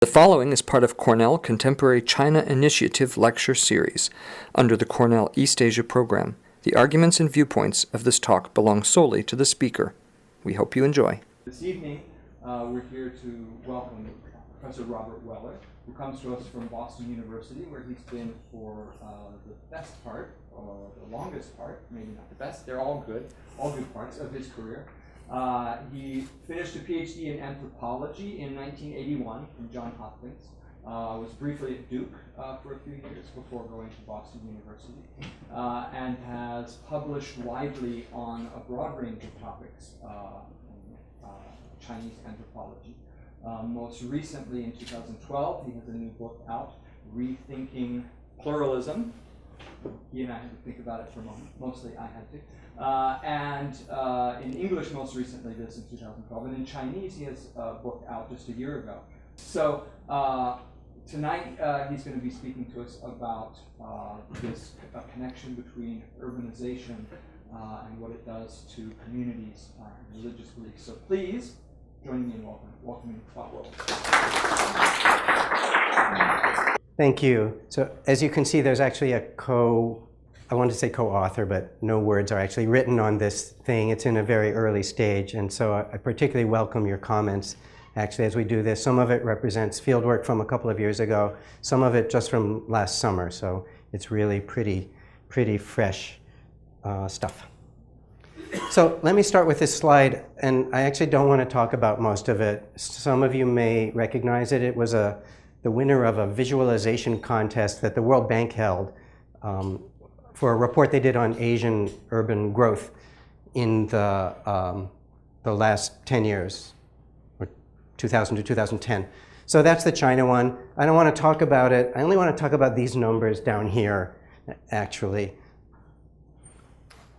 The following is part of Cornell Contemporary China Initiative Lecture Series under the Cornell East Asia program. The arguments and viewpoints of this talk belong solely to the speaker. We hope you enjoy. This evening, we're here to welcome Professor Robert Weller, who comes to us from Boston University, where he's been for the best part, or the longest part, maybe not the best, they're all good parts of his career. He finished a PhD in anthropology in 1981 from Johns Hopkins, was briefly at Duke for a few years before going to Boston University, and has published widely on a broad range of topics in Chinese anthropology. Most recently in 2012, he has a new book out, Rethinking Pluralism. He and I had to think about it for a moment. Mostly I had to. And in English, most recently, this in 2012. And in Chinese, he has a book out just a year ago. So tonight, he's going to be speaking to us about this connection between urbanization and what it does to communities and religious beliefs. So please join me in welcoming Bob. Thank you. So as you can see, there's actually I wanted to say co-author, but no words are actually written on this thing. It's in a very early stage, and so I particularly welcome your comments, actually, as we do this. Some of it represents fieldwork from a couple of years ago, some of it just from last summer, so it's really pretty fresh stuff. So let me start with this slide, and I actually don't want to talk about most of it. Some of you may recognize it. It was the winner of a visualization contest that the World Bank held for a report they did on Asian urban growth in the last 10 years, or 2000 to 2010. So that's the China one. I don't want to talk about it. I only want to talk about these numbers down here, actually.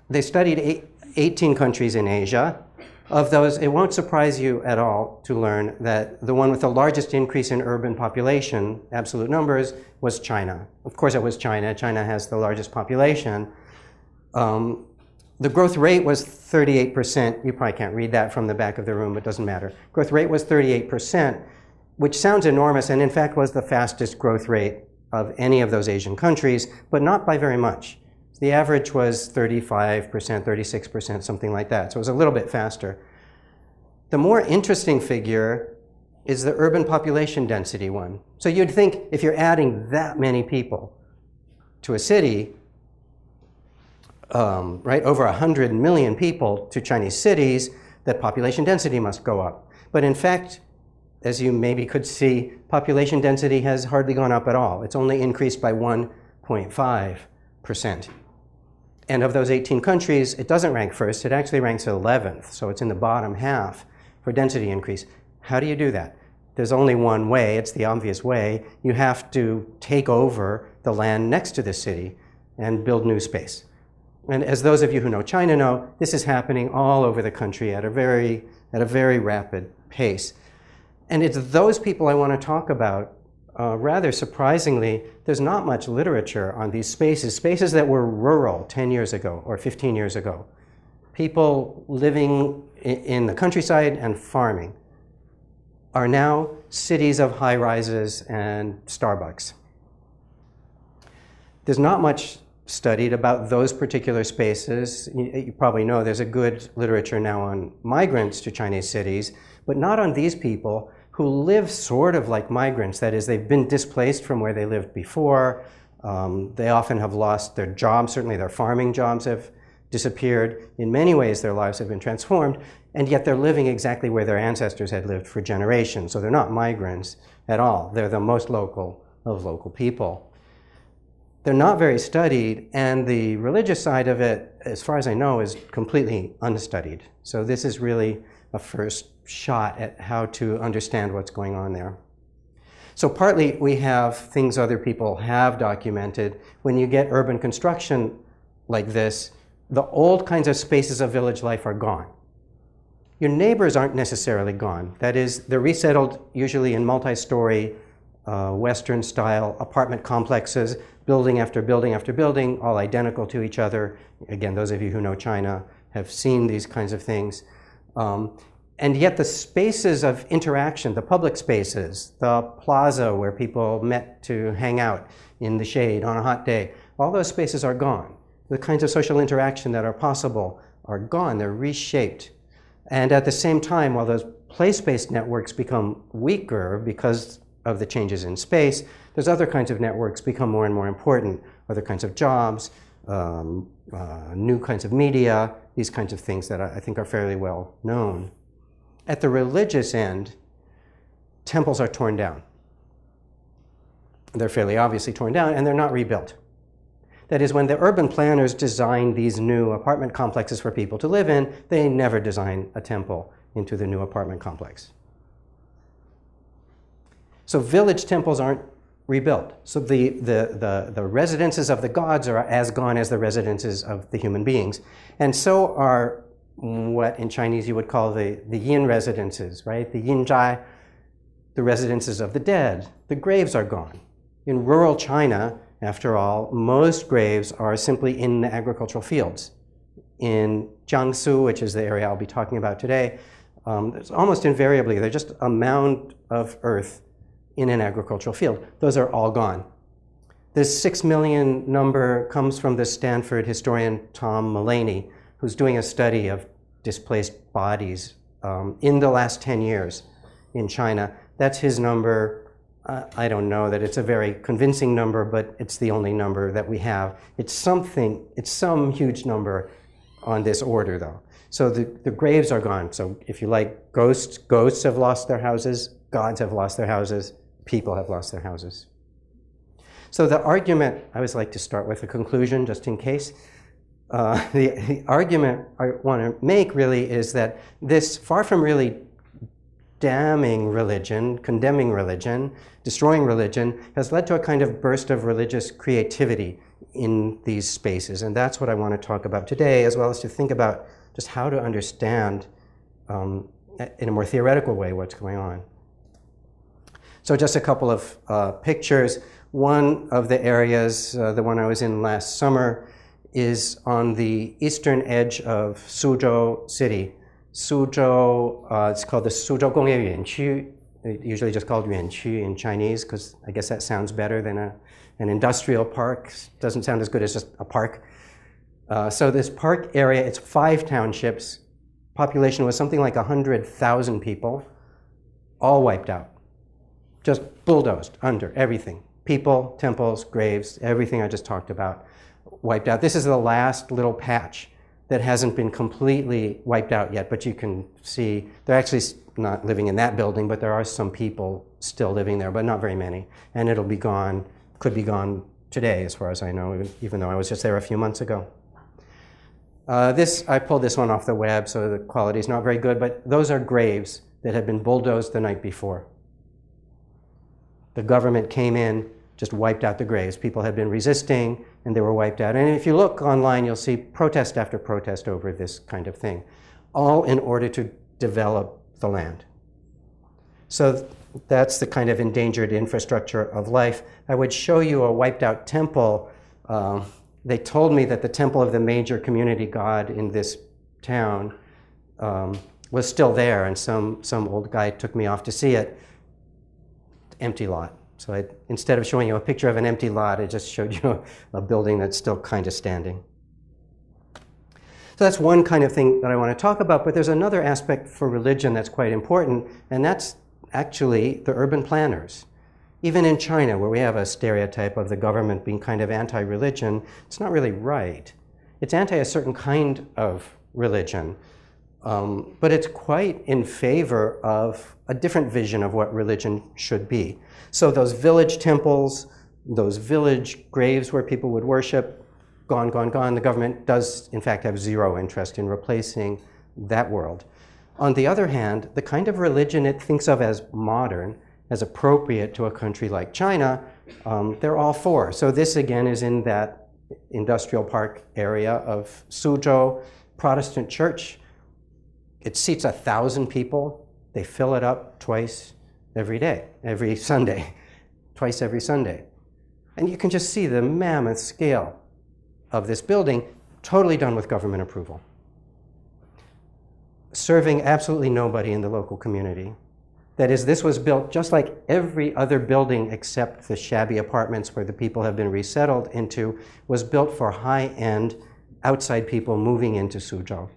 They studied 18 countries in Asia. Of those, it won't surprise you at all to learn that the one with the largest increase in urban population, absolute numbers, was China. Of course it was China. China has the largest population. The growth rate was 38%. You probably can't read that from the back of the room, but it doesn't matter. Growth rate was 38%, which sounds enormous, and in fact was the fastest growth rate of any of those Asian countries, but not by very much. The average was 35%, 36%, something like that. So it was a little bit faster. The more interesting figure is the urban population density one. So you'd think if you're adding that many people to a city, right, over 100 million people to Chinese cities, that population density must go up. But in fact, as you maybe could see, population density has hardly gone up at all. It's only increased by 1.5%. And of those 18 countries, it doesn't rank first, it actually ranks 11th, so it's in the bottom half for density increase. How do you do that? There's only one way, it's the obvious way. You have to take over the land next to the city and build new space. And as those of you who know China know, this is happening all over the country at a very rapid pace. And it's those people I want to talk about. Rather surprisingly, there's not much literature on these spaces that were rural 10 years ago or 15 years ago. People living in the countryside and farming are now cities of high-rises and Starbucks. There's not much studied about those particular spaces. You probably know there's a good literature now on migrants to Chinese cities, but not on these people who live sort of like migrants. That is, they've been displaced from where they lived before. They often have lost their jobs. Certainly their farming jobs have disappeared. In many ways, their lives have been transformed, and yet they're living exactly where their ancestors had lived for generations. So they're not migrants at all. They're the most local of local people. They're not very studied, and the religious side of it, as far as I know, is completely unstudied. So this is really a first shot at how to understand what's going on there. So partly we have things other people have documented. When you get urban construction like this, the old kinds of spaces of village life are gone. Your neighbors aren't necessarily gone. That is, they're resettled usually in multi-story, Western-style apartment complexes, building after building after building, all identical to each other. Again, those of you who know China have seen these kinds of things. And yet the spaces of interaction, the public spaces, the plaza where people met to hang out in the shade on a hot day, all those spaces are gone. The kinds of social interaction that are possible are gone, they're reshaped. And at the same time, while those place-based networks become weaker because of the changes in space, those other kinds of networks become more and more important. Other kinds of jobs, new kinds of media, these kinds of things that I think are fairly well known. At the religious end, temples are torn down. They're fairly obviously torn down, and they're not rebuilt. That is, when the urban planners design these new apartment complexes for people to live in, they never design a temple into the new apartment complex. So village temples aren't rebuilt. So the residences of the gods are as gone as the residences of the human beings. And so are what in Chinese you would call the yin residences, right? The yin zhai, the residences of the dead. The graves are gone. In rural China, after all, most graves are simply in the agricultural fields. In Jiangsu, which is the area I'll be talking about today, there's almost invariably, they're just a mound of earth in an agricultural field. Those are all gone. This 6 million number comes from the Stanford historian Tom Mullaney, who's doing a study of displaced bodies in the last 10 years in China. That's his number. I don't know that it's a very convincing number, but it's the only number that we have. It's something, it's some huge number on this order, though. So the graves are gone. So if you like ghosts have lost their houses, gods have lost their houses, people have lost their houses. So the argument, I always like to start with a conclusion, just in case. The argument I want to make really is that this, far from really damning religion, condemning religion, destroying religion, has led to a kind of burst of religious creativity in these spaces. And that's what I want to talk about today, as well as to think about just how to understand in a more theoretical way what's going on. So just a couple of pictures. One of the areas, the one I was in last summer, is on the eastern edge of Suzhou City. Suzhou, it's called the Suzhou Gongyue Yuanqu, usually just called Yuanqu in Chinese, because I guess that sounds better than an industrial park. Doesn't sound as good as just a park. So this park area, it's 5 townships. Population was something like 100,000 people, all wiped out. Just bulldozed under everything. People, temples, graves, everything I just talked about, wiped out. This is the last little patch that hasn't been completely wiped out yet, but you can see they're actually not living in that building, but there are some people still living there, but not very many. And it'll be gone, could be gone today, as far as I know, even though I was just there a few months ago. I pulled this one off the web, so the quality is not very good, but those are graves that had been bulldozed the night before. The government came in, just wiped out the graves. People had been resisting, and they were wiped out. And if you look online, you'll see protest after protest over this kind of thing, all in order to develop the land. So that's the kind of endangered infrastructure of life. I would show you a wiped out temple. They told me that the temple of the major community god in this town was still there, and some old guy took me off to see it. Empty lot. So instead of showing you a picture of an empty lot, I just showed you a building that's still kind of standing. So that's one kind of thing that I want to talk about, but there's another aspect for religion that's quite important, and that's actually the urban planners. Even in China, where we have a stereotype of the government being kind of anti-religion, it's not really right. It's anti a certain kind of religion, but it's quite in favor of a different vision of what religion should be. So those village temples, those village graves where people would worship, gone, gone, gone. The government does, in fact, have zero interest in replacing that world. On the other hand, the kind of religion it thinks of as modern, as appropriate to a country like China, they're all for. So this, again, is in that industrial park area of Suzhou Protestant church. It seats 1,000 people. They fill it up twice every day, every Sunday, twice every Sunday. And you can just see the mammoth scale of this building, totally done with government approval. serving absolutely nobody in the local community. That is, this was built just like every other building except the shabby apartments where the people have been resettled into, was built for high-end outside people moving into Suzhou.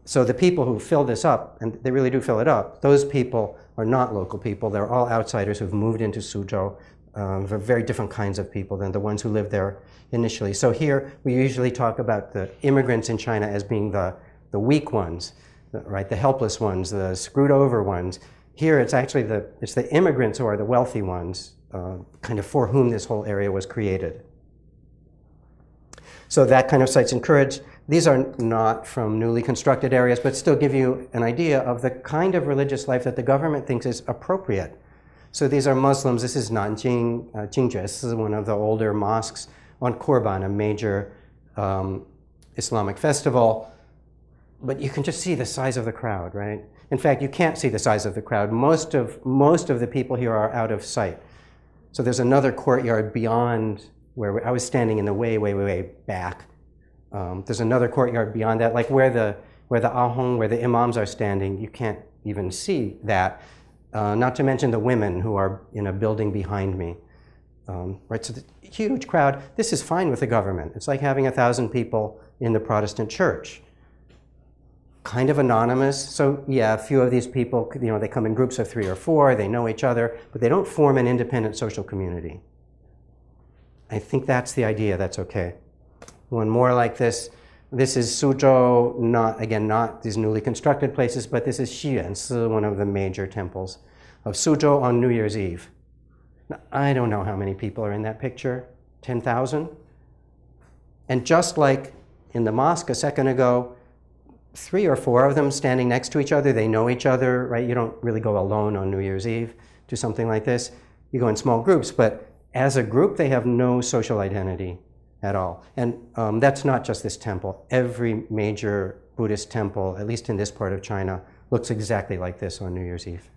So the people who fill this up, and they really do fill it up, those people are not local people. They're all outsiders who've moved into Suzhou. They're very different kinds of people than the ones who lived there initially. So here we usually talk about the immigrants in China as being the weak ones, right? The helpless ones, the screwed over ones. Here it's actually it's the immigrants who are the wealthy ones, kind of for whom this whole area was created. So that kind of site's encouraged. These are not from newly constructed areas, but still give you an idea of the kind of religious life that the government thinks is appropriate. So these are Muslims. This is Nanjing Jingjue. This is one of the older mosques on Qurban, a major Islamic festival. But you can just see the size of the crowd, right? In fact, you can't see the size of the crowd. Most of the people here are out of sight. So there's another courtyard beyond where I was standing in the way back. There's another courtyard beyond that, like where the ahong, where the imams are standing. You can't even see that. Not to mention the women who are in a building behind me. Right, so the huge crowd. This is fine with the government. It's like having 1,000 people in the Protestant church. Kind of anonymous. So yeah, a few of these people, they come in groups of 3 or 4. They know each other, but they don't form an independent social community. I think that's the idea. That's okay. One more like this. This is Suzhou, not these newly constructed places, but this is Jiangsu, one of the major temples of Suzhou on New Year's Eve. Now, I don't know how many people are in that picture, 10,000? And just like in the mosque a second ago, 3 or 4 of them standing next to each other, they know each other, right? You don't really go alone on New Year's Eve to something like this. You go in small groups, but as a group, they have no social identity at all. And that's not just this temple. Every major Buddhist temple, at least in this part of China, looks exactly like this on New Year's Eve.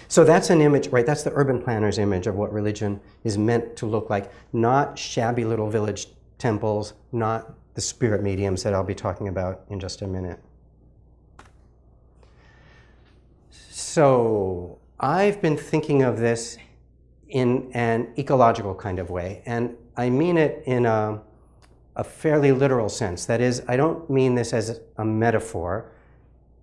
So that's an image, right? That's the urban planner's image of what religion is meant to look like. Not shabby little village temples, not the spirit mediums that I'll be talking about in just a minute. So I've been thinking of this in an ecological kind of way, and I mean it in a fairly literal sense. That is, I don't mean this as a metaphor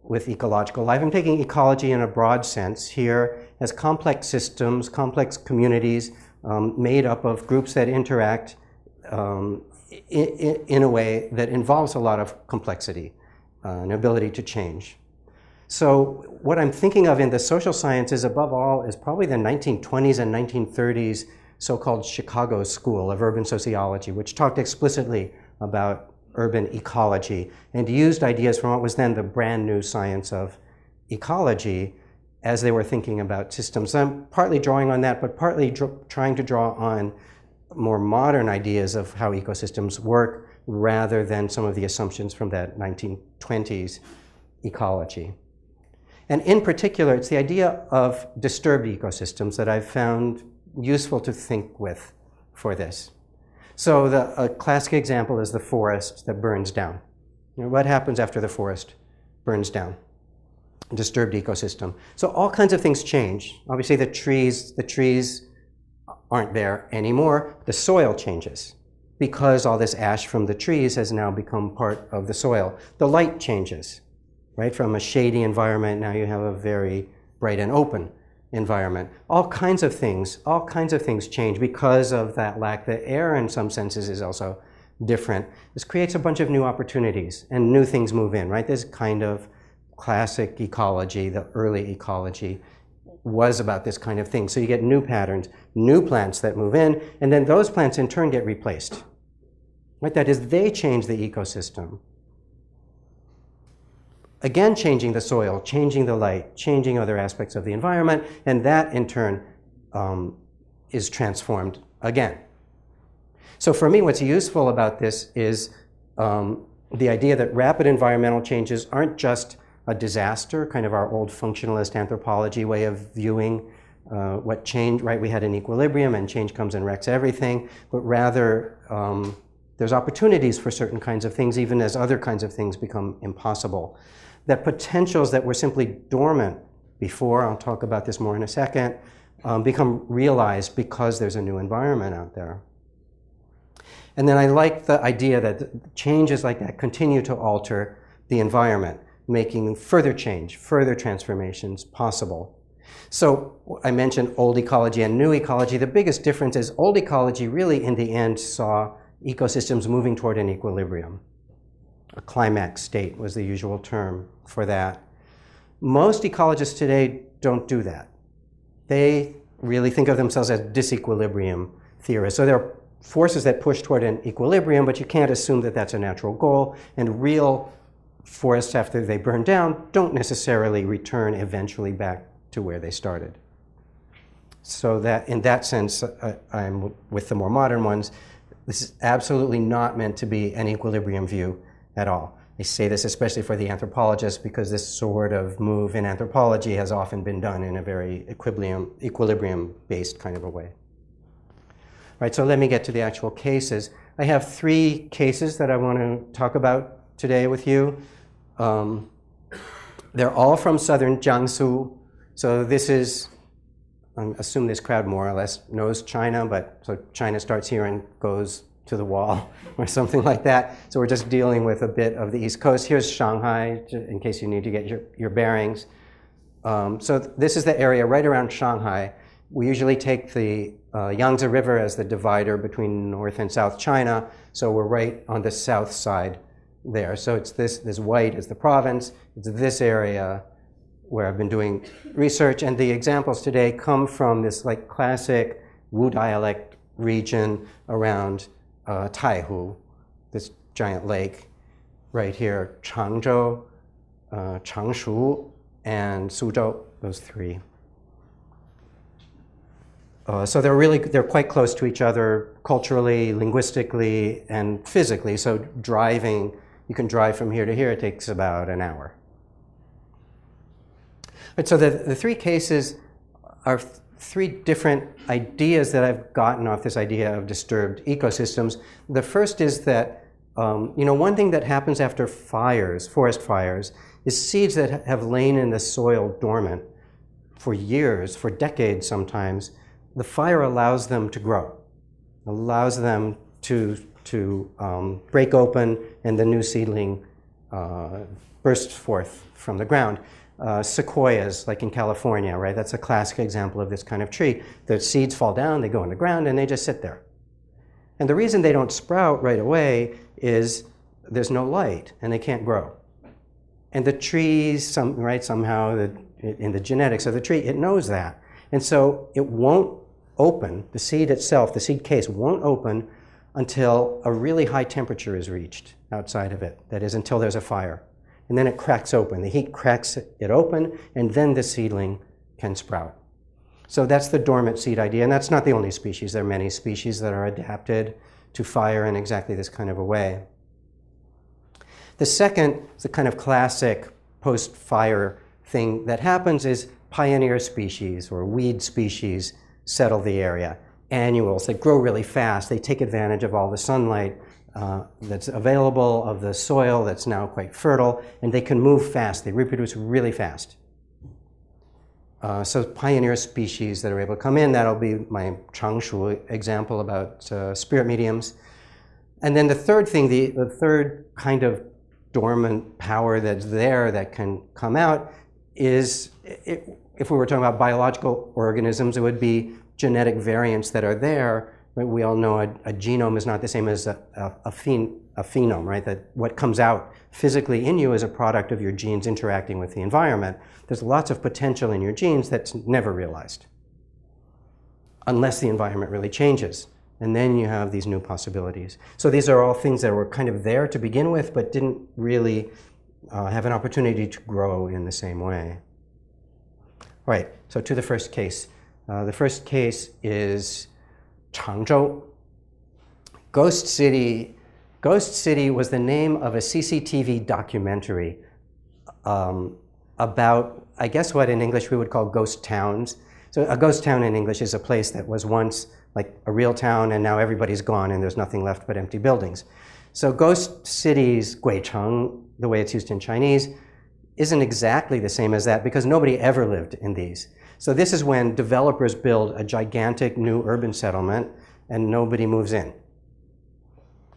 with ecological life. I'm taking ecology in a broad sense here as complex systems, complex communities made up of groups that interact in a way that involves a lot of complexity, an ability to change. So what I'm thinking of in the social sciences above all is probably the 1920s and 1930s so-called Chicago School of Urban Sociology, which talked explicitly about urban ecology and used ideas from what was then the brand new science of ecology as they were thinking about systems. So I'm partly drawing on that, but partly trying to draw on more modern ideas of how ecosystems work rather than some of the assumptions from that 1920s ecology. And in particular, it's the idea of disturbed ecosystems that I've found useful to think with for this. So a classic example is the forest that burns down. What happens after the forest burns down? A disturbed ecosystem. So all kinds of things change. Obviously the trees aren't there anymore. The soil changes because all this ash from the trees has now become part of the soil. The light changes, right? From a shady environment, now you have a very bright and open environment. All kinds of things change because of that lack. The air in some senses is also different. This creates a bunch of new opportunities and new things move in, right? This kind of classic ecology, the early ecology, was about this kind of thing. So you get new patterns, new plants that move in, and then those plants in turn get replaced. Right? That is, they change the ecosystem. Again, changing the soil, changing the light, changing other aspects of the environment, and that in turn is transformed again. So for me, what's useful about this is the idea that rapid environmental changes aren't just a disaster, kind of our old functionalist anthropology way of viewing what change, right? We had an equilibrium and change comes and wrecks everything, but rather there's opportunities for certain kinds of things, even as other kinds of things become impossible. That potentials that were simply dormant before, I'll talk about this more in a second, become realized because there's a new environment out there. And then I like the idea that changes like that continue to alter the environment, making further change, further transformations possible. So I mentioned old ecology and new ecology. The biggest difference is old ecology really in the end saw ecosystems moving toward an equilibrium. A climax state was the usual term for that. Most ecologists today don't do that. They really think of themselves as disequilibrium theorists. So there are forces that push toward an equilibrium, but you can't assume that that's a natural goal. And real forests, after they burn down, don't necessarily return eventually back to where they started. So that, in that sense, I'm with the more modern ones. This is absolutely not meant to be an equilibrium view at all. I say this especially for the anthropologists because this sort of move in anthropology has often been done in a very equilibrium-based kind of a way. Right, so let me get to the actual cases. I have 3 cases that I want to talk about today with you. They're all from southern Jiangsu. So this is, I assume this crowd more or less knows China, but so China starts here and goes to the wall or something like that. So we're just dealing with a bit of the East Coast. Here's Shanghai, in case you need to get your bearings. So this is the area right around Shanghai. We usually take the Yangtze River as the divider between North and South China. So we're right on the south side there. So it's this white is the province. It's this area where I've been doing research. And the examples today come from this like classic Wu dialect region around Taihu, this giant lake right here, Changzhou, Changshu, and Suzhou, those 3. So they're quite close to each other culturally, linguistically, and physically. So driving, you can drive from here to here, it takes about an hour. But so the 3 cases are 3 different ideas that I've gotten off this idea of disturbed ecosystems. The first is that, one thing that happens after fires, forest fires, is seeds that have lain in the soil dormant for years, for decades sometimes. The fire allows them to grow, allows them to break open, and the new seedling bursts forth from the ground. Sequoias, like in California, right? That's a classic example of this kind of tree. The seeds fall down, they go in the ground, and they just sit there. And the reason they don't sprout right away is there's no light, and they can't grow. And the trees, somehow in the genetics of the tree, it knows that. And so it won't open, the seed itself, the seed case won't open until a really high temperature is reached outside of it. That is, until there's a fire. And then it cracks open. The heat cracks it open, and then the seedling can sprout. So that's the dormant seed idea, and that's not the only species. There are many species that are adapted to fire in exactly this kind of a way. The second, the kind of classic post-fire thing that happens is pioneer species or weed species settle the area. Annuals that grow really fast. They take advantage of all the sunlight that's available, of the soil that's now quite fertile, and they can move fast. They reproduce really fast. So pioneer species that are able to come in, that'll be my Changshu example about spirit mediums. And then the third thing, the third kind of dormant power that's there that can come out is, if we were talking about biological organisms, it would be genetic variants that are there. We all know a genome is not the same as a phenome, right? That what comes out physically in you is a product of your genes interacting with the environment. There's lots of potential in your genes that's never realized unless the environment really changes. And then you have these new possibilities. So these are all things that were kind of there to begin with, but didn't really have an opportunity to grow in the same way. All right, so to the first case. The first case is Changzhou. Ghost City was the name of a CCTV documentary about, I guess what in English we would call ghost towns. So a ghost town in English is a place that was once like a real town and now everybody's gone and there's nothing left but empty buildings. So ghost cities, guicheng, the way it's used in Chinese, isn't exactly the same as that because nobody ever lived in these. So this is when developers build a gigantic new urban settlement and nobody moves in.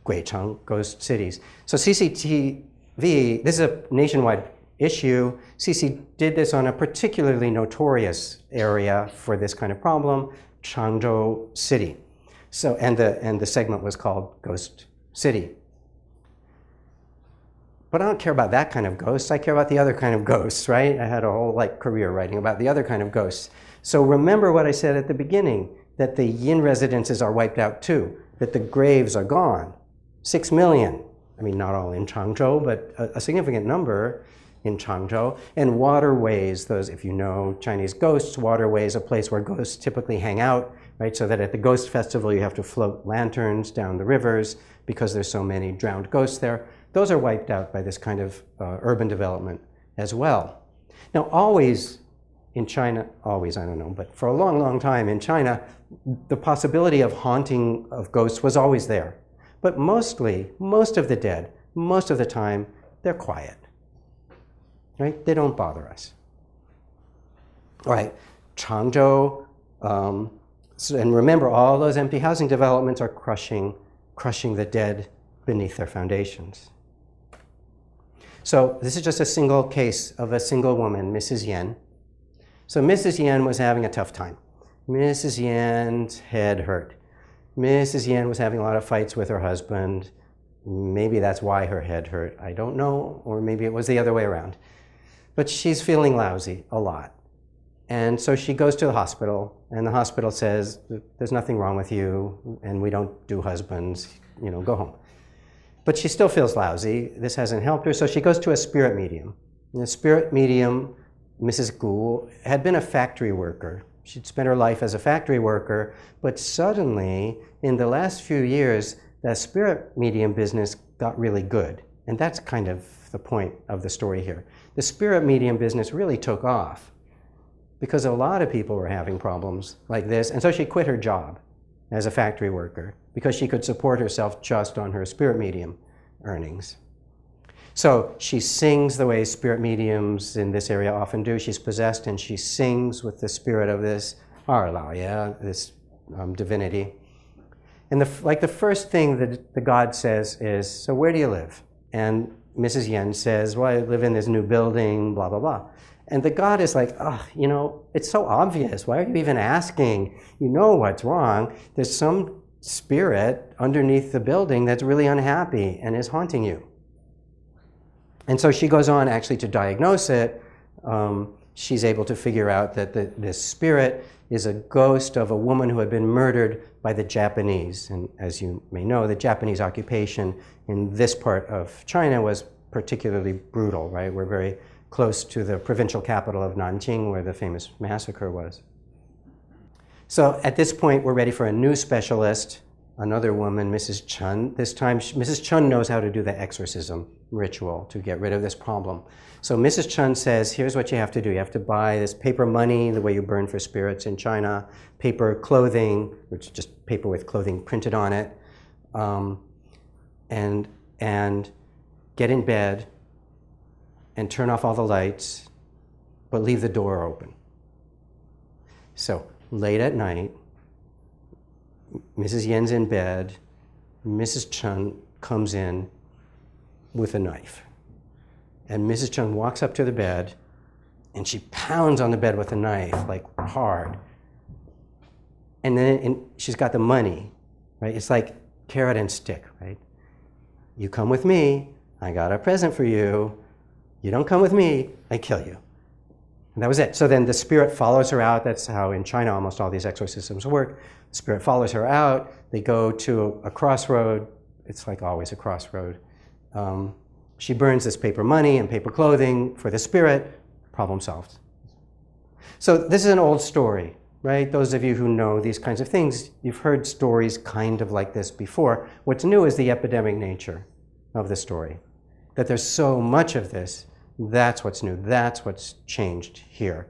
Guicheng, ghost cities. So CCTV, this is a nationwide issue. CC did this on a particularly notorious area for this kind of problem, Changzhou City. So, and the segment was called Ghost City. But I don't care about that kind of ghosts. I care about the other kind of ghosts, right? I had a whole career writing about the other kind of ghosts. So remember what I said at the beginning, that the yin residences are wiped out too, that the graves are gone. 6 million. I mean, not all in Changzhou, but a significant number in Changzhou. And waterways, those, if you know Chinese ghosts, waterways, a place where ghosts typically hang out, right? So that at the ghost festival, you have to float lanterns down the rivers because there's so many drowned ghosts there. Those are wiped out by this kind of urban development as well. Now, always in China, always, I don't know, but for a long, long time in China, the possibility of haunting of ghosts was always there. But mostly, most of the dead, most of the time, they're quiet, right? They don't bother us. All right, Changzhou, and remember, all those empty housing developments are crushing the dead beneath their foundations. So this is just a single case of a single woman, Mrs. Yen. So Mrs. Yen was having a tough time. Mrs. Yen's head hurt. Mrs. Yen was having a lot of fights with her husband. Maybe that's why her head hurt. I don't know, or maybe it was the other way around. But she's feeling lousy a lot. And so she goes to the hospital, and the hospital says, there's nothing wrong with you, and we don't do husbands, go home. But she still feels lousy. This hasn't helped her, so she goes to a spirit medium. And the spirit medium, Mrs. Gu, had been a factory worker. She'd spent her life as a factory worker, but suddenly, in the last few years, the spirit medium business got really good. And that's kind of the point of the story here. The spirit medium business really took off because a lot of people were having problems like this, and so she quit her job as a factory worker because she could support herself just on her spirit medium earnings. So she sings the way spirit mediums in this area often do. She's possessed and she sings with the spirit of this this divinity. And the first thing that the god says is, so where do you live? And Mrs. Yen says, well, I live in this new building, blah, blah, blah. And the god is like, it's so obvious. Why are you even asking? You know what's wrong. There's some spirit underneath the building that's really unhappy and is haunting you. And so she goes on actually to diagnose it. She's able to figure out that this spirit is a ghost of a woman who had been murdered by the Japanese. And as you may know, the Japanese occupation in this part of China was particularly brutal, right? We're very close to the provincial capital of Nanjing, where the famous massacre was. So at this point, we're ready for a new specialist, another woman, Mrs. Chen. This time, Mrs. Chen knows how to do the exorcism ritual to get rid of this problem. So Mrs. Chen says, here's what you have to do. You have to buy this paper money, the way you burn for spirits in China, paper clothing, which is just paper with clothing printed on it, and get in bed and turn off all the lights, but leave the door open. So late at night, Mrs. Yen's in bed, Mrs. Chen comes in with a knife. And Mrs. Chen walks up to the bed and she pounds on the bed with a knife, like hard. And then she's got the money, right? It's like carrot and stick, right? You come with me, I got a present for you. You don't come with me, I kill you. And that was it. So then the spirit follows her out. That's how in China almost all these exorcisms work. The spirit follows her out. They go to a crossroad. It's like always a crossroad. She burns this paper money and paper clothing for the spirit. Problem solved. So this is an old story, right? Those of you who know these kinds of things, you've heard stories kind of like this before. What's new is the epidemic nature of the story. That there's so much of this. That's what's new. That's what's changed here.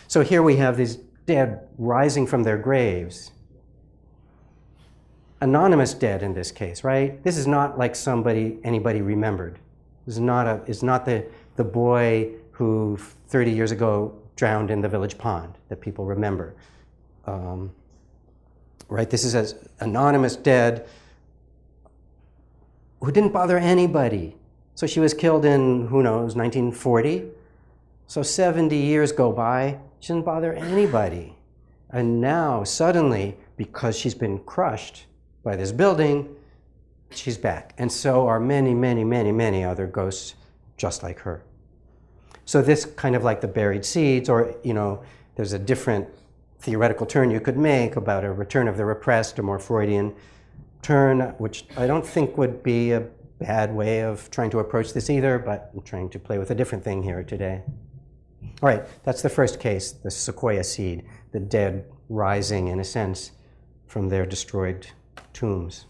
So here we have these dead rising from their graves. Anonymous dead in this case, right? This is not like anybody remembered. This is not the boy who 30 years ago drowned in the village pond that people remember. Right? This is an anonymous dead who didn't bother anybody. So she was killed in, who knows, 1940. So 70 years go by, she didn't bother anybody. And now, suddenly, because she's been crushed by this building, she's back. And so are many, many, many, many other ghosts just like her. So this kind of like the buried seeds, or, there's a different theoretical turn you could make about a return of the repressed, a more Freudian turn, which I don't think would be a bad way of trying to approach this either, but I'm trying to play with a different thing here today. All right, that's the first case, the sequoia seed, the dead rising, in a sense, from their destroyed tombs.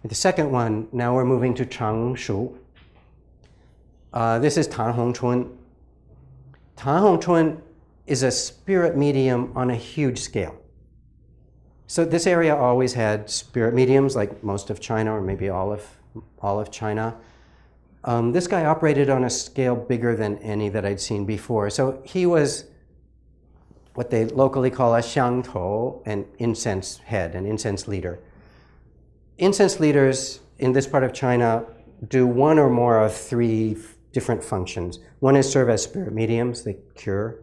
The second one, now we're moving to Jiangsu. This is Tan Hongchun. Tan Hongchun is a spirit medium on a huge scale. So this area always had spirit mediums, like most of China, or maybe all of China. This guy operated on a scale bigger than any that I'd seen before. So he was what they locally call a xiangtou, an incense head, an incense leader. Incense leaders in this part of China do one or more of three different functions. One is serve as spirit mediums, they cure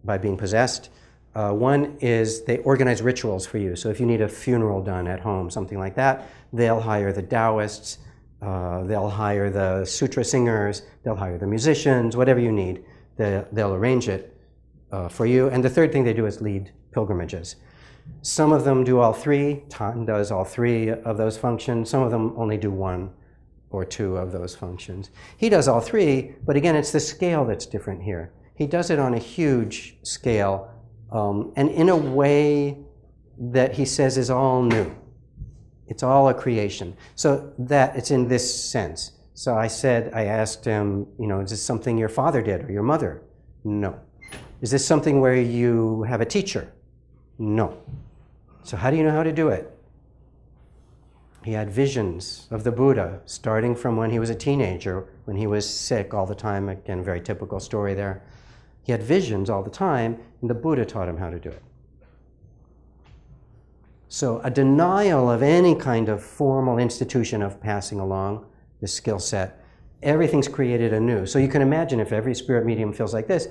by being possessed. One is they organize rituals for you. So if you need a funeral done at home, something like that, they'll hire the Taoists, they'll hire the sutra singers, they'll hire the musicians, whatever you need, they'll arrange it for you. And the third thing they do is lead pilgrimages. Some of them do all three. Tan does all three of those functions. Some of them only do one or two of those functions. He does all three, but again, it's the scale that's different here. He does it on a huge scale, and in a way that he says is all new. It's all a creation. So that it's in this sense. So I asked him, is this something your father did or your mother? No. Is this something where you have a teacher? No. So how do you know how to do it? He had visions of the Buddha starting from when he was a teenager, when he was sick all the time. Again, very typical story there. He had visions all the time, and the Buddha taught him how to do it. So a denial of any kind of formal institution of passing along the skill set, everything's created anew. So you can imagine if every spirit medium feels like this,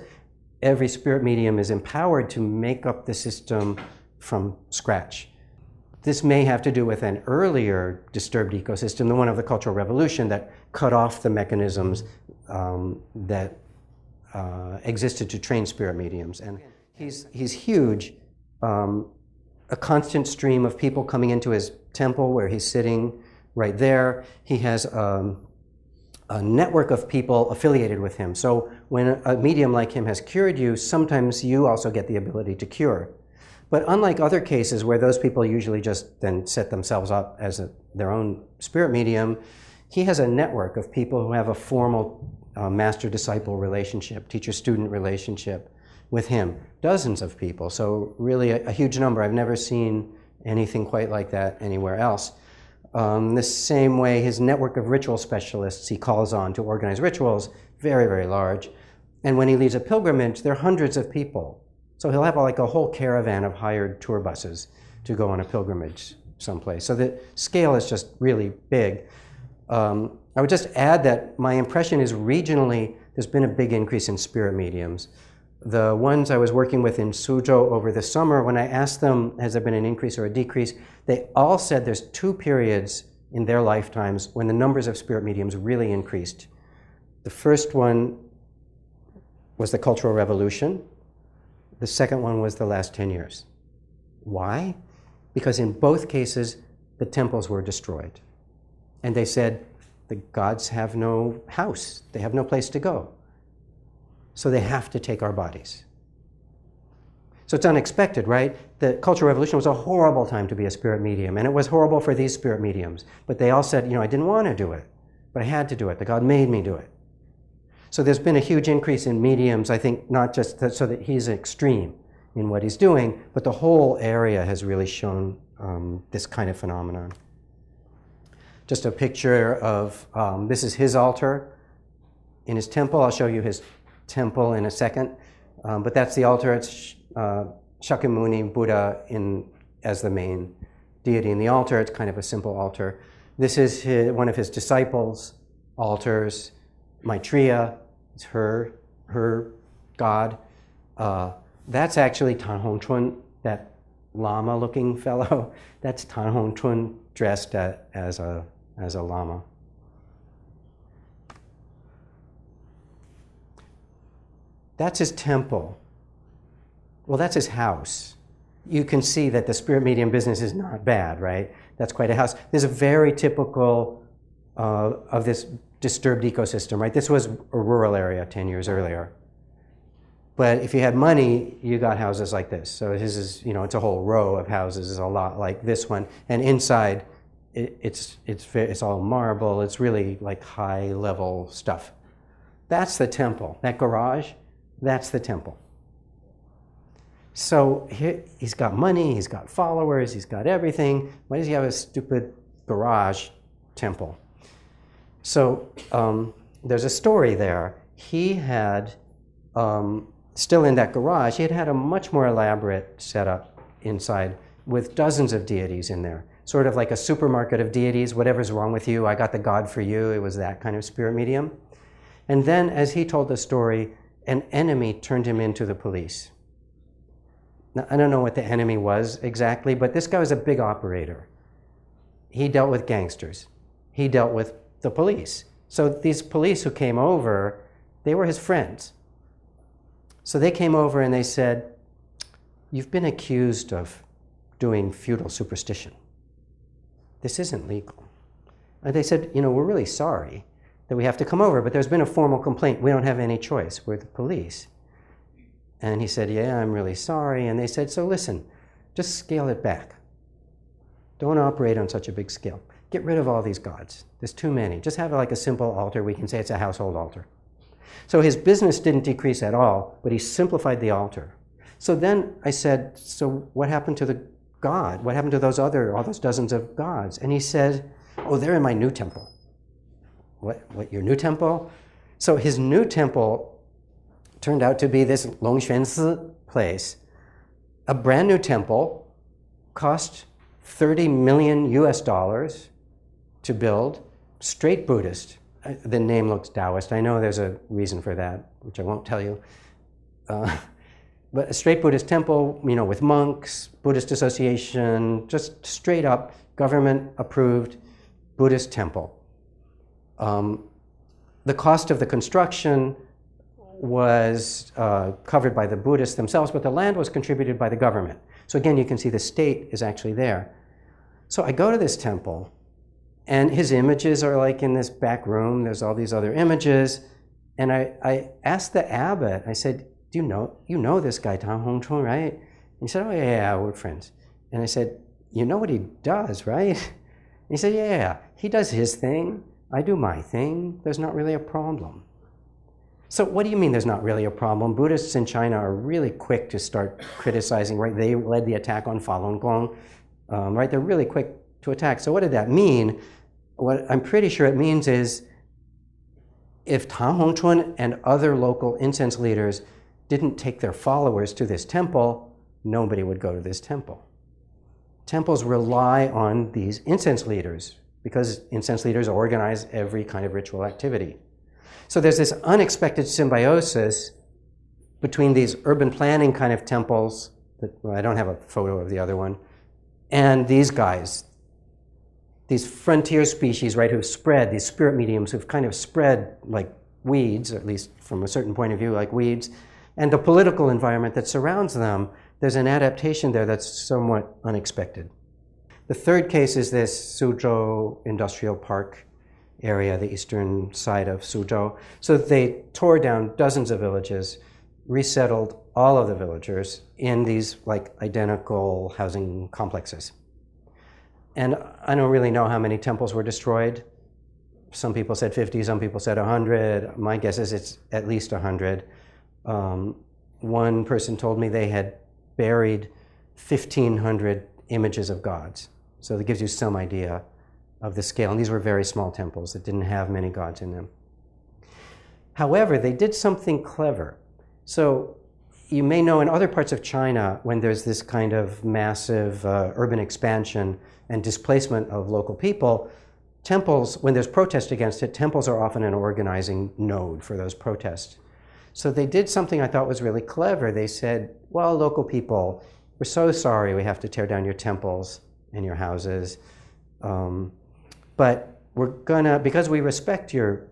every spirit medium is empowered to make up the system from scratch. This may have to do with an earlier disturbed ecosystem, the one of the Cultural Revolution that cut off the mechanisms that existed to train spirit mediums. And he's huge. A constant stream of people coming into his temple where he's sitting right there. He has a network of people affiliated with him. So when a medium like him has cured you, sometimes you also get the ability to cure. But unlike other cases where those people usually just then set themselves up as their own spirit medium, he has a network of people who have a formal master-disciple relationship, teacher-student relationship with him. Dozens of people, so really a huge number. I've never seen anything quite like that anywhere else. The same way, his network of ritual specialists he calls on to organize rituals, very, very large. And when he leads a pilgrimage, there are hundreds of people. So he'll have like a whole caravan of hired tour buses to go on a pilgrimage someplace. So the scale is just really big. I would just add that my impression is regionally, there's been a big increase in spirit mediums. The ones I was working with in Suzhou over the summer, when I asked them, has there been an increase or a decrease, they all said there's two periods in their lifetimes when the numbers of spirit mediums really increased. The first one was the Cultural Revolution. The second one was the last 10 years. Why? Because in both cases, the temples were destroyed. And they said, the gods have no house. They have no place to go. So they have to take our bodies. So it's unexpected, right? The Cultural Revolution was a horrible time to be a spirit medium, and it was horrible for these spirit mediums. But they all said, I didn't want to do it, but I had to do it. The God made me do it. So there's been a huge increase in mediums, I think, not just so that he's extreme. in what he's doing, but the whole area has really shown this kind of phenomenon. Just a picture of, this is his altar in his temple. I'll show you his temple in a second, but that's the altar. It's Shakyamuni Buddha as the main deity in the altar. It's kind of a simple altar. This is one of his disciples' altars. Maitreya is her god. That's actually Tan Hongchun, that lama-looking fellow. That's Tan Hongchun dressed as a lama. That's his temple. Well, that's his house. You can see that the spirit medium business is not bad, right? That's quite a house. There's a very typical of this disturbed ecosystem, right? This was a rural area 10 years earlier. But if you had money, you got houses like this. So his is, it's a whole row of houses, is a lot like this one. And inside, it's all marble. It's really like high-level stuff. That's the temple. That garage, that's the temple. So he's got money, he's got followers, he's got everything. Why does he have a stupid garage temple? So there's a story there. He had, still in that garage, he had a much more elaborate setup inside with dozens of deities in there. Sort of like a supermarket of deities. Whatever's wrong with you, I got the God for you. It was that kind of spirit medium. And then as he told the story, an enemy turned him into the police. Now, I don't know what the enemy was exactly, but this guy was a big operator. He dealt with gangsters. He dealt with the police. So these police who came over, they were his friends. So they came over and they said, "You've been accused of doing feudal superstition. This isn't legal." And they said, "We're really sorry that we have to come over, but there's been a formal complaint. We don't have any choice. We're the police." And he said, "Yeah, I'm really sorry." And they said, "So listen, just scale it back. Don't operate on such a big scale. Get rid of all these gods. There's too many. Just have like a simple altar. We can say it's a household altar." So his business didn't decrease at all, but he simplified the altar. So then I said, "So what happened to the God? What happened to all those dozens of gods?" And he said, "Oh, they're in my new temple." What, your new temple? So his new temple turned out to be this Longxuansi place. A brand new temple, cost $30 million to build, straight Buddhist. The name looks Taoist. I know there's a reason for that, which I won't tell you. But a straight Buddhist temple, with monks, Buddhist association, just straight up government approved Buddhist temple. The cost of the construction was covered by the Buddhists themselves, but the land was contributed by the government. So again, you can see the state is actually there. So I go to this temple, and his images are like in this back room. There's all these other images. And I asked the abbot, I said, "Do you know this guy, Tan Hongchun, right?" And he said, "Oh, yeah, we're friends." And I said, "You know what he does, right?" And he said, "Yeah, he does his thing. I do my thing. There's not really a problem." So what do you mean there's not really a problem? Buddhists in China are really quick to start criticizing, right? They led the attack on Falun Gong, right? They're really quick to attack. So what did that mean? What I'm pretty sure it means is if Tan Hongchun and other local incense leaders didn't take their followers to this temple, nobody would go to this temple. Temples rely on these incense leaders because incense leaders organize every kind of ritual activity. So there's this unexpected symbiosis between these urban planning kind of temples, I don't have a photo of the other one, and these guys, these frontier species, right, who've spread, these spirit mediums who've kind of spread like weeds, at least from a certain point of view, like weeds, and the political environment that surrounds them. There's an adaptation there that's somewhat unexpected. The third case is this Suzhou Industrial Park area, the eastern side of Suzhou. So they tore down dozens of villages, resettled all of the villagers in these like identical housing complexes. And I don't really know how many temples were destroyed. Some people said 50, some people said 100. My guess is it's at least 100. One person told me they had buried 1,500 images of gods. So that gives you some idea of the scale. And these were very small temples that didn't have many gods in them. However, they did something clever. So you may know in other parts of China, when there's this kind of massive urban expansion and displacement of local people, temples, when there's protest against it, temples are often an organizing node for those protests. So they did something I thought was really clever. They said, well, local people, we're so sorry we have to tear down your temples and your houses, but we're gonna, because we respect your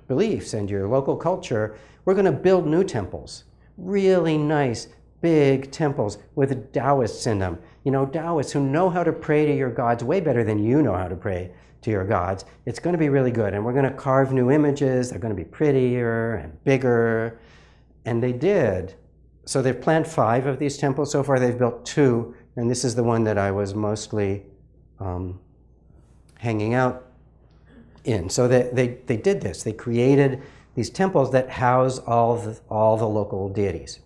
beliefs and your local culture, we're gonna build new temples. Really nice, big temples with Taoists in them. You know, Taoists who know how to pray to your gods way better than you know how to pray to your gods. It's going to be really good. And we're going to carve new images. They're going to be prettier and bigger. And they did. So they've planned 5 of these temples. So far they've built 2. And this is the one that I was mostly hanging out in. So they did this. They created these temples that house all the local deities.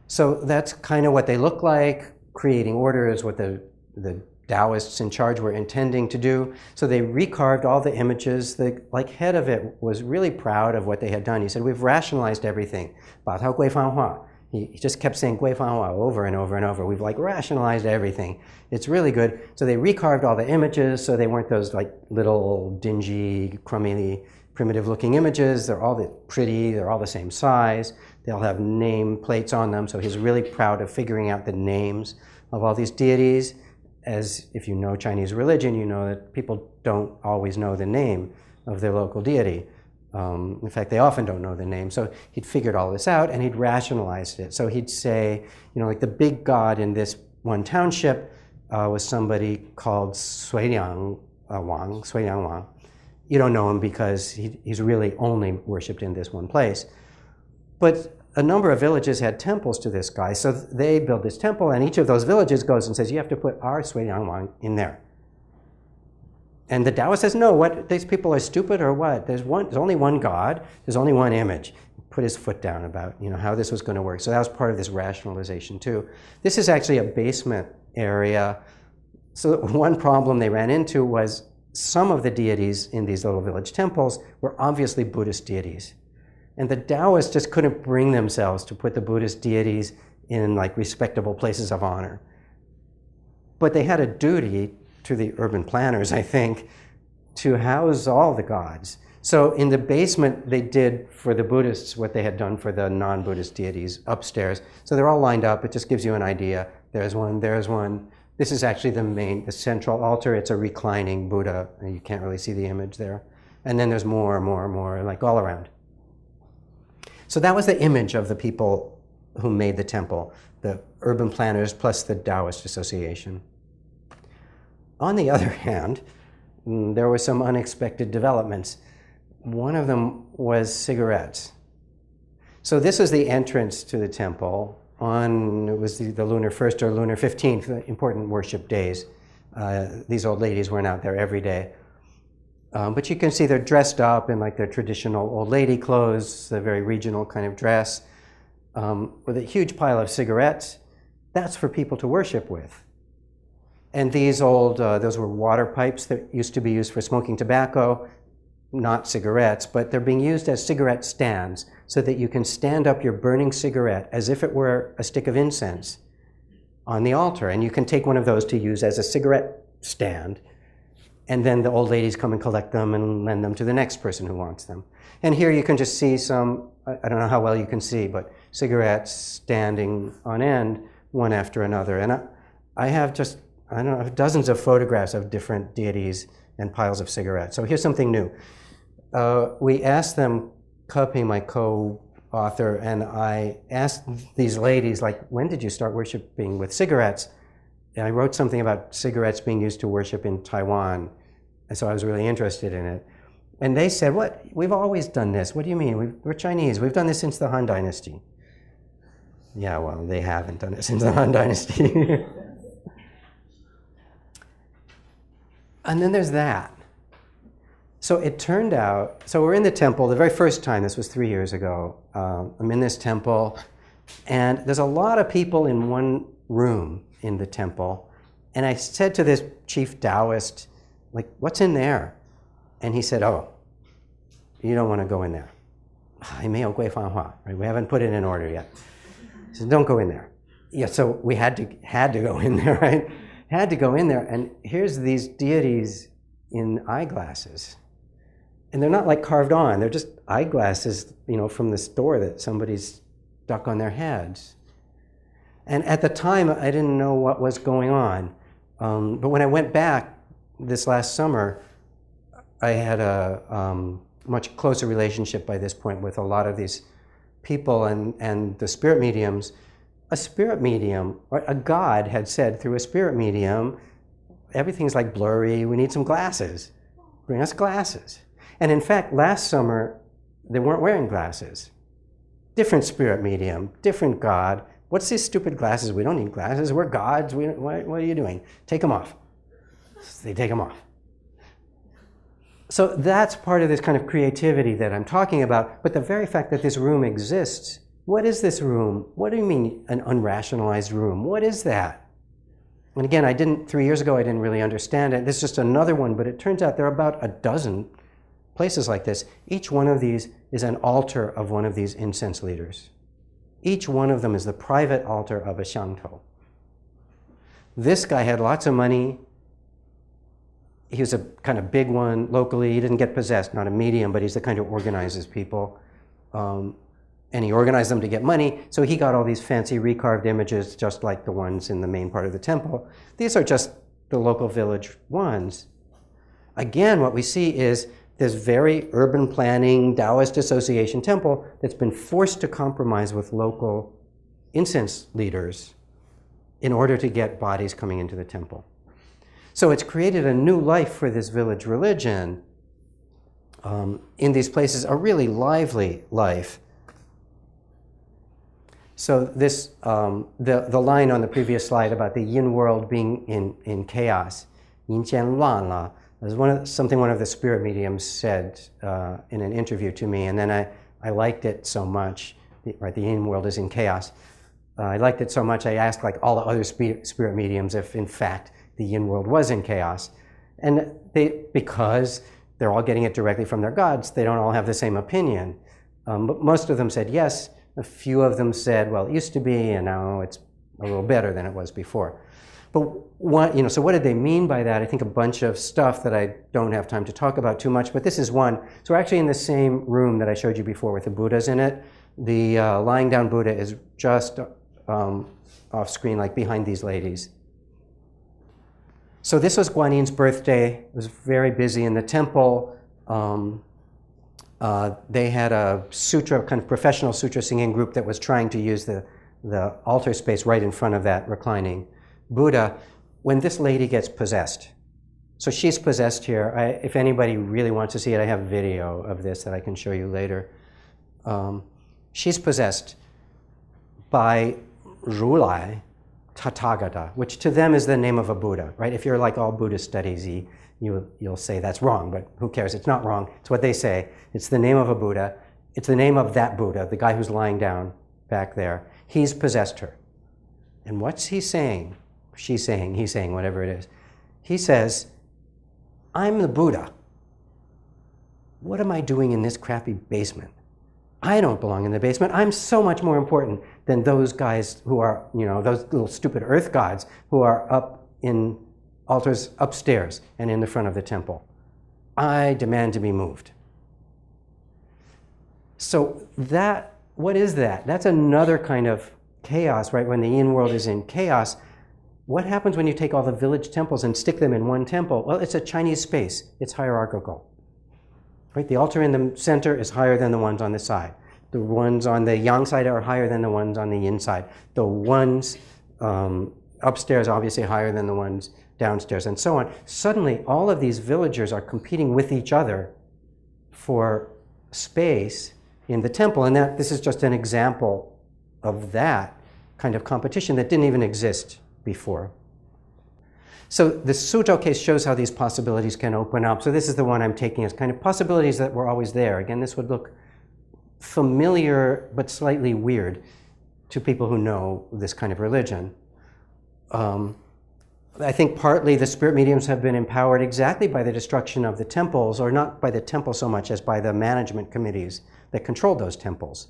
So that's kind of what they look like. Creating order is what the Taoists in charge were intending to do. So they recarved all the images. The head of it was really proud of what they had done. He said, we've rationalized everything. 把它规范化. He just kept saying 规范化 over and over and over. We've rationalized everything. It's really good. So they recarved all the images so they weren't those little dingy, crummy, primitive looking images. They're all pretty, they're all the same size. They'll have name plates on them. So he's really proud of figuring out the names of all these deities. As if you know Chinese religion, you know that people don't always know the name of their local deity. In fact, they often don't know the name. So he'd figured all this out and he'd rationalized it. So he'd say, the big god in this one township was somebody called Sui Liang Wang. You don't know him because he's really only worshipped in this one place. But a number of villages had temples to this guy. So they built this temple, and each of those villages goes and says, you have to put our Sui Liang Wang in there. And the Taoist says, no, what, these people are stupid or what? There's only one God, there's only one image. Put his foot down about how this was going to work. So that was part of this rationalization too. This is actually a basement area. So one problem they ran into was some of the deities in these little village temples were obviously Buddhist deities. And the Taoists just couldn't bring themselves to put the Buddhist deities in respectable places of honor. But they had a duty to the urban planners, I think, to house all the gods. So in the basement, they did for the Buddhists what they had done for the non-Buddhist deities upstairs. So they're all lined up. It just gives you an idea. There's one, there's one. This is actually the central altar. It's a reclining Buddha. You can't really see the image there. And then there's more, all around. So that was the image of the people who made the temple, the urban planners plus the Taoist Association. On the other hand, there were some unexpected developments. One of them was cigarettes. So this is the entrance to the temple it was the lunar 1st or lunar 15th, the important worship days. These old ladies weren't out there every day. But you can see they're dressed up in their traditional old lady clothes, the very regional kind of dress, with a huge pile of cigarettes. That's for people to worship with. And these those were water pipes that used to be used for smoking tobacco, not cigarettes, but they're being used as cigarette stands so that you can stand up your burning cigarette as if it were a stick of incense on the altar. And you can take one of those to use as a cigarette stand. And then the old ladies come and collect them and lend them to the next person who wants them. And here you can just see some, I don't know how well you can see, but cigarettes standing on end, one after another. And I have dozens of photographs of different deities and piles of cigarettes. So here's something new. We asked them, Kapi, my co-author, and I asked these ladies, when did you start worshiping with cigarettes? And I wrote something about cigarettes being used to worship in Taiwan, and so I was really interested in it. And they said, what? We've always done this. What do you mean? We're Chinese. We've done this since the Han Dynasty. Yeah, well, they haven't done it since the Han Dynasty. And then there's that. So it turned out, so we're in the temple the very first time, this was 3 years ago. I'm in this temple, And there's a lot of people in one room in the temple. And I said to this chief Taoist, like, what's in there? And he said, oh, you don't want to go in there. Right? We haven't put it in order yet. He said, don't go in there. Yeah, so we had to go in there, right? Had to go in there. And here's these deities in eyeglasses. And they're not like carved on. They're just eyeglasses, from the store that somebody's stuck on their heads. And at the time, I didn't know what was going on. But when I went back this last summer, I had a much closer relationship by this point with a lot of these people and the spirit mediums. A spirit medium, or a god had said through a spirit medium, everything's like blurry, we need some glasses. Bring us glasses. And in fact, last summer, they weren't wearing glasses. Different spirit medium, different god. What's these stupid glasses? We don't need glasses. We're gods. What are you doing? Take them off. So they take them off. So that's part of this kind of creativity that I'm talking about. But the very fact that this room exists, what is this room? What do you mean an unrationalized room? What is that? And again, 3 years ago, I didn't really understand it. This is just another one, but it turns out there are about a dozen places like this. Each one of these is an altar of one of these incense leaders. Each one of them is the private altar of a Xiangtou. This guy had lots of money. He was a kind of big one locally. He didn't get possessed, not a medium, but he's the kind who organizes people. And he organized them to get money, so he got all these fancy recarved images just like the ones in the main part of the temple. These are just the local village ones. Again, what we see is this very urban planning Taoist association temple that's been forced to compromise with local incense leaders in order to get bodies coming into the temple. So it's created a new life for this village religion in these places, a really lively life. So this, the line on the previous slide about the yin world being in chaos, yin jian luan la, was something one of the spirit mediums said in an interview to me, and then I liked it so much, right, the yin world is in chaos. I liked it so much I asked like all the other spirit mediums if in fact the yin world was in chaos. And because they're all getting it directly from their gods, they don't all have the same opinion. But most of them said yes. A few of them said, well, it used to be, and now it's a little better than it was before. But so what did they mean by that? I think a bunch of stuff that I don't have time to talk about too much, but this is one. So we're actually in the same room that I showed you before with the Buddhas in it. The lying down Buddha is just off screen, like behind these ladies. So this was Guanin's birthday. It was very busy in the temple. They had a sutra, kind of professional sutra singing group that was trying to use the altar space right in front of that reclining Buddha. When this lady gets possessed, so she's possessed here. If anybody really wants to see it, I have video of this that I can show you later. She's possessed by Rulai Tathagata, which to them is the name of a Buddha, right? If you're like all Buddhist studies, you'll say that's wrong, but who cares? It's not wrong. It's what they say. It's the name of a Buddha. It's the name of that Buddha, the guy who's lying down back there. He's possessed her. And what's he saying? She's saying, he's saying, whatever it is. He says, I'm the Buddha. What am I doing in this crappy basement? I don't belong in the basement. I'm so much more important than those guys who are, those little stupid earth gods who are up in altars upstairs and in the front of the temple. I demand to be moved. So what is that? That's another kind of chaos, right? When the yin world is in chaos, what happens when you take all the village temples and stick them in one temple? Well, it's a Chinese space. It's hierarchical. Right? The altar in the center is higher than the ones on the side. The ones on the yang side are higher than the ones on the yin side. The ones upstairs obviously higher than the ones downstairs, and so on. Suddenly, all of these villagers are competing with each other for space in the temple, and this is just an example of that kind of competition that didn't even exist before. So the Suzhou case shows how these possibilities can open up. So this is the one I'm taking as kind of possibilities that were always there. Again, this would look familiar but slightly weird to people who know this kind of religion. I think partly the spirit mediums have been empowered exactly by the destruction of the temples, or not by the temple so much as by the management committees that controlled those temples.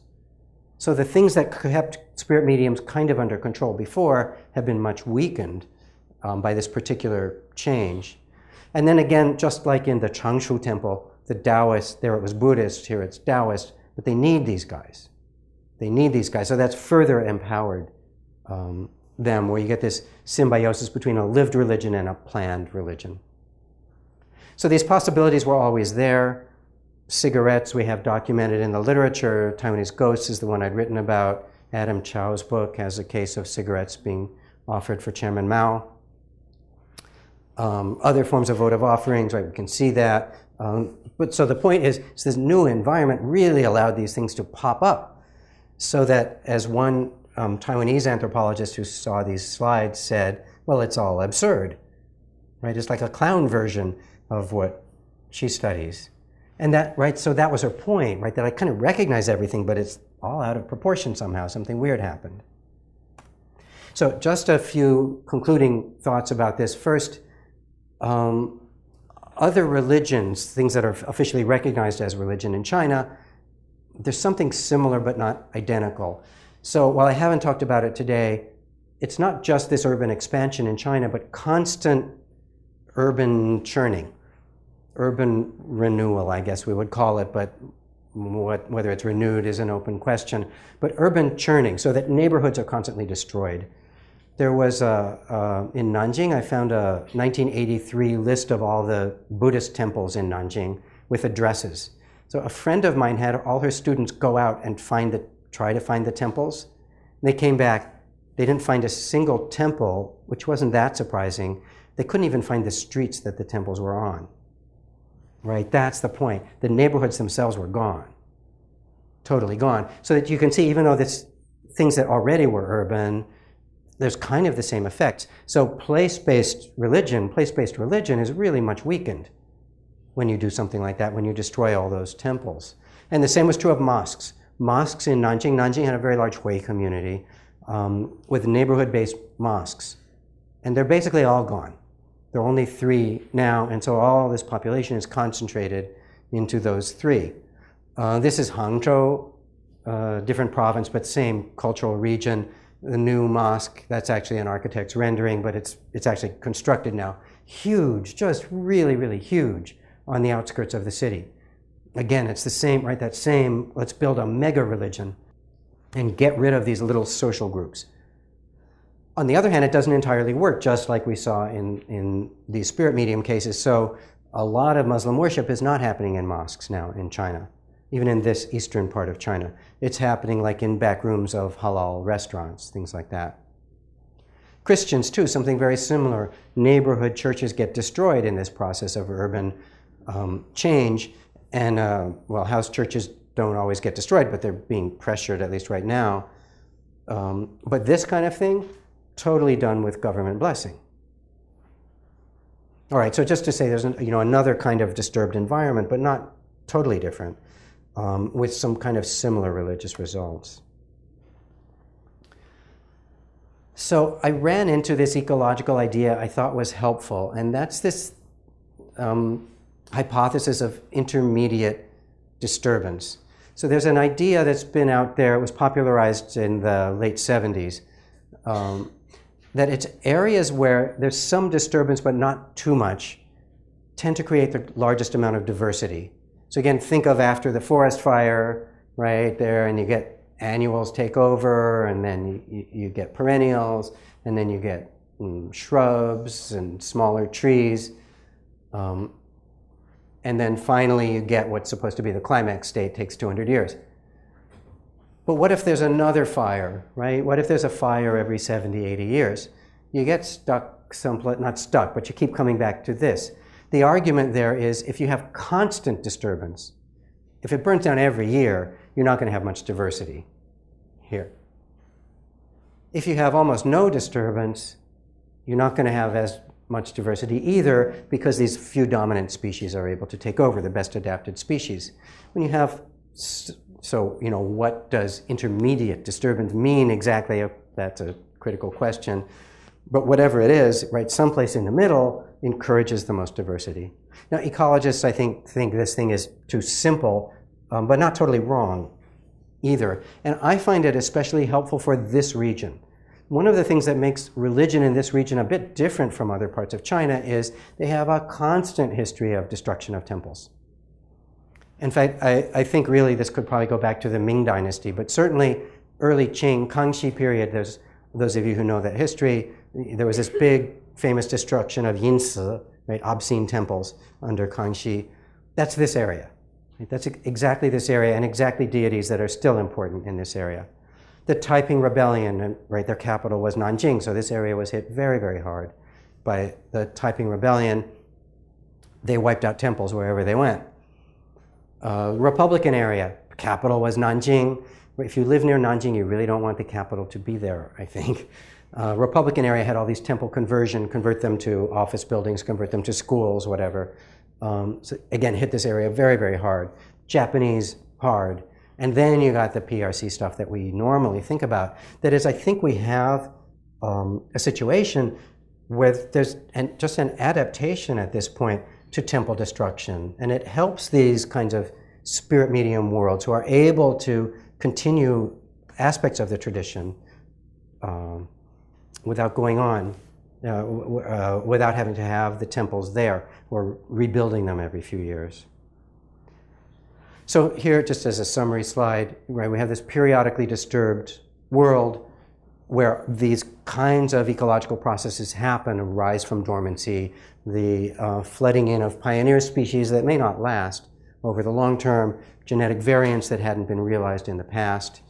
So the things that kept spirit mediums kind of under control before have been much weakened by this particular change. And then again, just like in the Jiangsu temple, the Taoist, there it was Buddhist, here it's Taoist, but they need these guys. They need these guys. So that's further empowered them, where you get this symbiosis between a lived religion and a planned religion. So these possibilities were always there. Cigarettes we have documented in the literature. Taiwanese Ghosts is the one I'd written about. Adam Chow's book has a case of cigarettes being offered for Chairman Mao. Other forms of votive offerings, right, we can see that. But so the point is this new environment really allowed these things to pop up, so that, as one Taiwanese anthropologist who saw these slides said, well, it's all absurd, right? It's like a clown version of what she studies. And that, right, so that was her point, right, that I kind of recognize everything, but it's all out of proportion somehow. Something weird happened. So just a few concluding thoughts about this. First, other religions, things that are officially recognized as religion in China, there's something similar but not identical. So while I haven't talked about it today, it's not just this urban expansion in China, but constant urban churning, urban renewal, I guess we would call it, but whether it's renewed is an open question. But urban churning, so that neighborhoods are constantly destroyed. There was in Nanjing, I found a 1983 list of all the Buddhist temples in Nanjing with addresses. So a friend of mine had all her students go out and try to find the temples. And they came back, they didn't find a single temple, which wasn't that surprising. They couldn't even find the streets that the temples were on. Right, that's the point. The neighborhoods themselves were gone, totally gone. So that you can see, even though this things that already were urban, there's kind of the same effects. So place-based religion is really much weakened when you do something like that, when you destroy all those temples. And the same was true of mosques. Mosques in Nanjing. Nanjing had a very large Hui community with neighborhood-based mosques. And they're basically all gone. There are only 3 now, and so all this population is concentrated into those 3. This is Hangzhou, different province, but same cultural region. The new mosque, that's actually an architect's rendering, but it's actually constructed now. Huge, just really, really huge on the outskirts of the city. Again, it's the same, right, that same, let's build a mega religion and get rid of these little social groups. On the other hand, it doesn't entirely work, just like we saw in these spirit medium cases. So a lot of Muslim worship is not happening in mosques now in China, even in this eastern part of China. It's happening like in back rooms of halal restaurants, things like that. Christians too, something very similar. Neighborhood churches get destroyed in this process of urban change. And well, house churches don't always get destroyed, but they're being pressured, at least right now. But this kind of thing, totally done with government blessing. All right, so just to say there's another kind of disturbed environment, but not totally different, with some kind of similar religious results. So I ran into this ecological idea I thought was helpful, and that's this hypothesis of intermediate disturbance. So there's an idea that's been out there, it was popularized in the late 70s, that it's areas where there's some disturbance but not too much, tend to create the largest amount of diversity. So again, think of after the forest fire, right there, and you get annuals take over, and then you get perennials, and then you get shrubs and smaller trees. And then finally you get what's supposed to be the climax state, takes 200 years. But what if there's another fire, right? What if there's a fire every 70, 80 years? You get stuck someplace, not stuck, but you keep coming back to this. The argument there is if you have constant disturbance, if it burns down every year, you're not going to have much diversity here. If you have almost no disturbance, you're not going to have as much diversity either, because these few dominant species are able to take over, the best adapted species. When you have So, what does intermediate disturbance mean exactly? That's a critical question. But whatever it is, right, someplace in the middle encourages the most diversity. Now, ecologists, I think this thing is too simple, but not totally wrong either. And I find it especially helpful for this region. One of the things that makes religion in this region a bit different from other parts of China is they have a constant history of destruction of temples. In fact, I think really this could probably go back to the Ming Dynasty, but certainly early Qing, Kangxi period, there's those of you who know that history, there was this big famous destruction of Yinsi, right, obscene temples under Kangxi. That's this area. Right? That's exactly this area, and exactly deities that are still important in this area. The Taiping Rebellion, right, their capital was Nanjing, so this area was hit very, very hard by the Taiping Rebellion. They wiped out temples wherever they went. Republican area, capital was Nanjing. If you live near Nanjing, you really don't want the capital to be there, I think. Republican area had all these temple convert them to office buildings, convert them to schools, whatever. So again, hit this area very, very hard. Japanese, hard. And then you got the PRC stuff that we normally think about. That is, I think we have a situation where there's just an adaptation at this point to temple destruction. And it helps these kinds of spirit medium worlds who are able to continue aspects of the tradition without going on, without having to have the temples there or rebuilding them every few years. So here, just as a summary slide, right, we have this periodically disturbed world where these kinds of ecological processes happen and rise from dormancy, the flooding in of pioneer species that may not last over the long term, genetic variants that hadn't been realized in the past.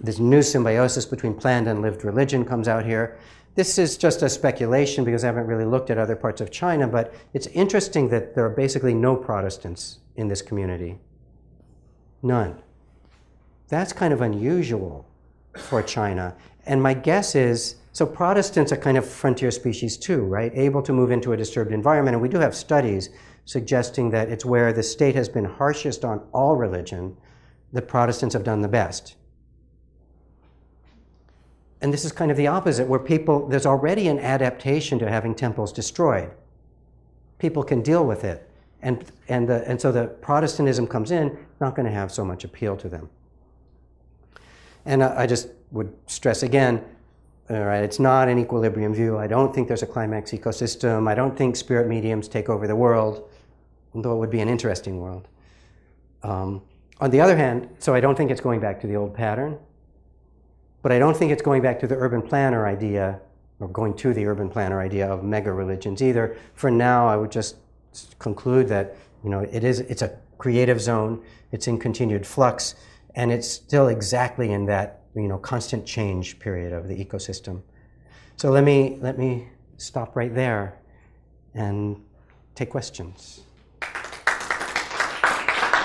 This new symbiosis between planned and lived religion comes out here. This is just a speculation because I haven't really looked at other parts of China, but it's interesting that there are basically no Protestants in this community. None. That's kind of unusual for China. And my guess is, so Protestants are kind of frontier species too, right? Able to move into a disturbed environment. And we do have studies suggesting that it's where the state has been harshest on all religion that Protestants have done the best. And this is kind of the opposite, where there's already an adaptation to having temples destroyed. People can deal with it. And so the Protestantism comes in, not going to have so much appeal to them. And I just would stress again, all right, it's not an equilibrium view. I don't think there's a climax ecosystem. I don't think spirit mediums take over the world, although it would be an interesting world. On the other hand, so I don't think it's going back to the old pattern, but I don't think it's going back to the urban planner idea, or going to the urban planner idea of mega religions either. For now, I would just conclude that it's a creative zone, it's in continued flux, and it's still exactly in that constant change period of the ecosystem. So let me stop right there and take questions.